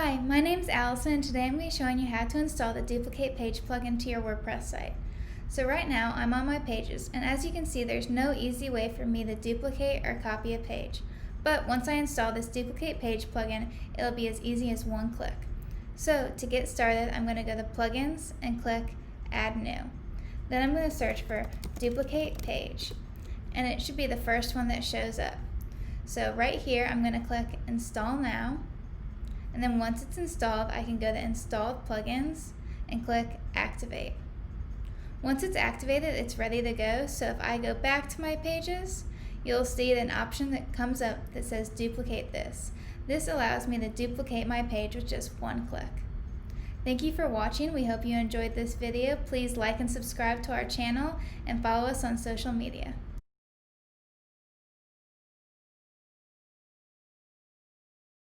Hi, my name's Allison and today I'm going to be showing you how to install the duplicate page plugin to your WordPress site. So right now I'm on my pages, and as you can see there's no easy way for me to duplicate or copy a page. But once I install this duplicate page plugin, it'll be as easy as one click. So to get started, I'm going to go to Plugins and click Add New. Then I'm going to search for duplicate page, and it should be the first one that shows up. So right here I'm going to click Install Now. And then once it's installed, I can go to Installed Plugins and click Activate. Once it's activated, it's ready to go. So if I go back to my pages, you'll see an option that comes up that says Duplicate This. This allows me to duplicate my page with just one click. Thank you for watching. We hope you enjoyed this video. Please like and subscribe to our channel and follow us on social media.